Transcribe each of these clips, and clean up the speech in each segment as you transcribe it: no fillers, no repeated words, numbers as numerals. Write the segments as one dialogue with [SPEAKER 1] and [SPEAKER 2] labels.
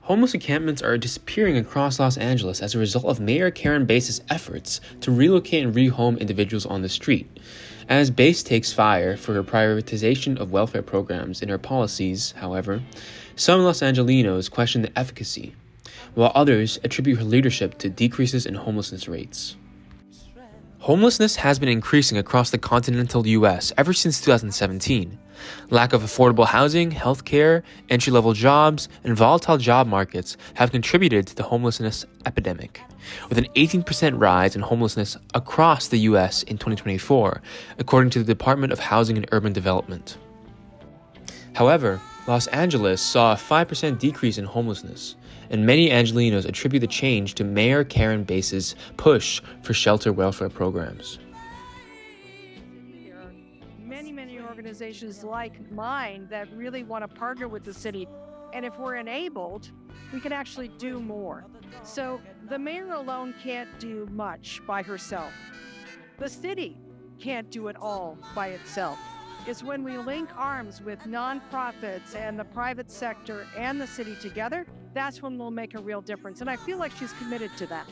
[SPEAKER 1] Homeless encampments are disappearing across Los Angeles as a result of Mayor Karen Bass's efforts to relocate and rehome individuals on the street. As Bass takes fire for her prioritization of welfare programs in her policies, however, some Los Angelinos question the efficacy, while others attribute her leadership to decreases in homelessness rates. Homelessness has been increasing across the continental U.S. ever since 2017. Lack of affordable housing, healthcare, entry-level jobs, and volatile job markets have contributed to the homelessness epidemic, with an 18% rise in homelessness across the U.S. in 2024, according to the Department of Housing and Urban Development. However, Los Angeles saw a 5% decrease in homelessness, and many Angelinos attribute the change to Mayor Karen Bass's push for shelter welfare programs.
[SPEAKER 2] There are many organizations like mine that really want to partner with the city, and if we're enabled, we can actually do more. So the mayor alone can't do much by herself. The city can't do it all by itself. It's when we link arms with nonprofits and the private sector and the city together, that's when we'll make a real difference. And I feel like she's committed to that.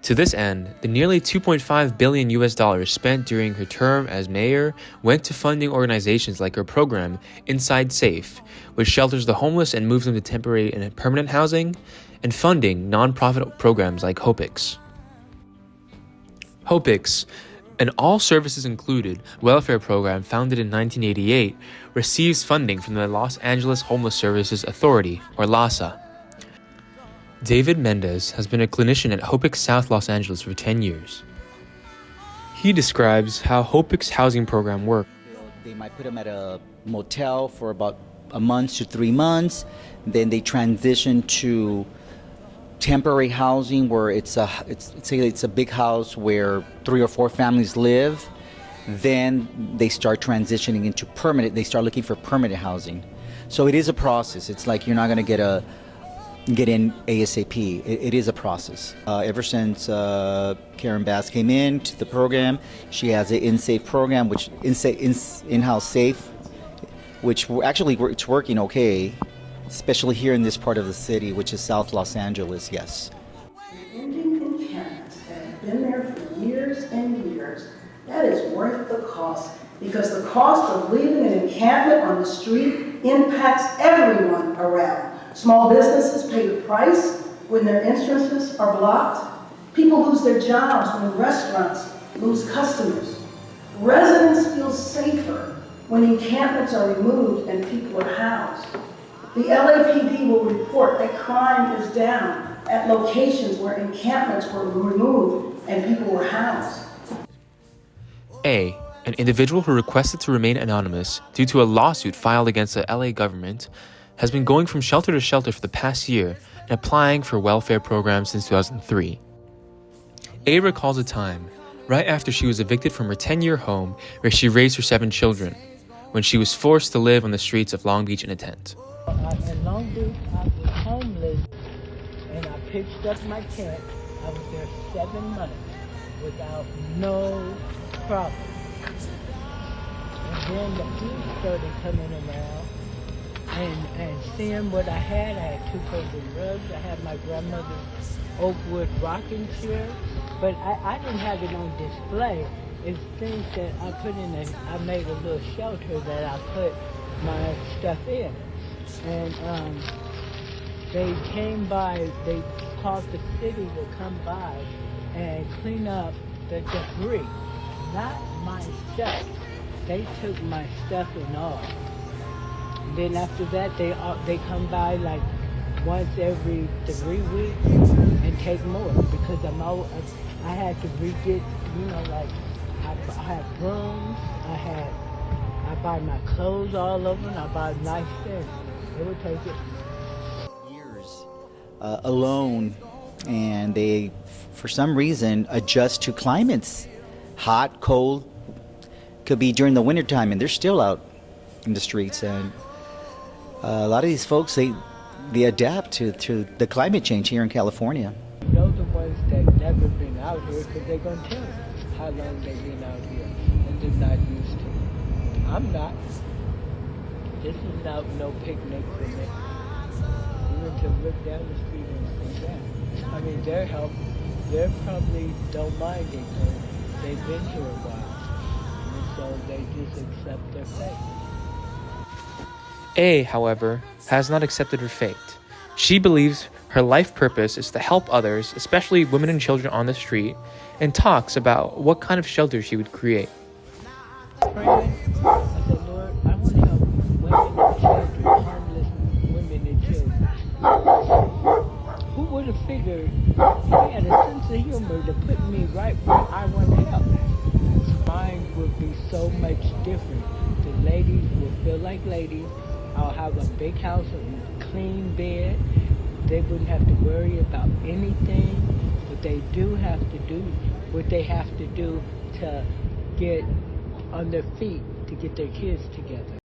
[SPEAKER 1] To this end, the nearly $2.5 billion spent during her term as mayor went to funding organizations like her program, Inside Safe, which shelters the homeless and moves them to temporary and permanent housing, and funding nonprofit programs like HOPEX. HOPEX, an all-services-included welfare program founded in 1988, receives funding from the Los Angeles Homeless Services Authority, or LAHSA. David Mendez has been a clinician at HOPEX South Los Angeles for 10 years. He describes how HOPEX housing program works.
[SPEAKER 3] They might put them at a motel for about a month to 3 months. Then they transition to temporary housing where it's a big house where 3 or 4 families live. Then they start transitioning into permanent. They start looking for permanent housing. So it is a process. It's like you're not going to get in ASAP. It is a process. Ever since Karen Bass came into the program, she has an in-safe program, which in-house safe, which actually it's working okay, especially here in this part of the city, which is South Los Angeles. Yes.
[SPEAKER 4] Indian encampments that have been there for years and years. That is worth the cost, because the cost of leaving an encampment on the street impacts everyone around. Small businesses pay the price when their entrances are blocked. People lose their jobs when restaurants lose customers. Residents feel safer when encampments are removed and people are housed. The LAPD will report that crime is down at locations where encampments were removed and people were housed.
[SPEAKER 1] A, an individual who requested to remain anonymous due to a lawsuit filed against the LA government, has been going from shelter to shelter for the past year and applying for welfare programs since 2003. A recalls a time right after she was evicted from her 10-year home where she raised her 7 children, when she was forced to live on the streets of Long Beach in a tent.
[SPEAKER 5] In Long Beach, I was homeless, and I pitched up my tent. I was there 7 months without no problem. And then the police started coming around and seeing what I had 2 cozy rugs. I had my grandmother's oak wood rocking chair, but I didn't have it on display. It's things that I put in I made a little shelter that I put my stuff in. And they came by, they called the city to come by and clean up the debris, not my stuff. They took my stuff and all. And then after that, they come by like once every 3 weeks and take more, because I had to re-get, like I had brooms, I buy my clothes all over, and I buy nice things. They would take it.
[SPEAKER 3] Years alone, and they, for some reason, adjust to climates. Hot, cold, could be during the wintertime, and they're still out in the streets. And a lot of these folks, they adapt to the climate change here in California.
[SPEAKER 5] Those are ones that never been out here, because they're going to tell you how long they've been out here, and they're not used to it. I'm not. This is not no picnic for me. We went to a look down the street and see that. I mean, they probably don't mind it because they've been here a while. And so they just accept their fate.
[SPEAKER 1] A, however, has not accepted her fate. She believes her life purpose is to help others, especially women and children on the street, and talks about what kind of shelter she would create.
[SPEAKER 5] Praying, I said, Lord, I want to help women and children, homeless women and children. Who would have figured he had a sense of humor to put me right where I want to help? Mine would be so much different. The ladies will feel like ladies. I'll have a big house, a clean bed. They wouldn't have to worry about anything, but they do have to do what they have to do to get on their feet to get their kids together.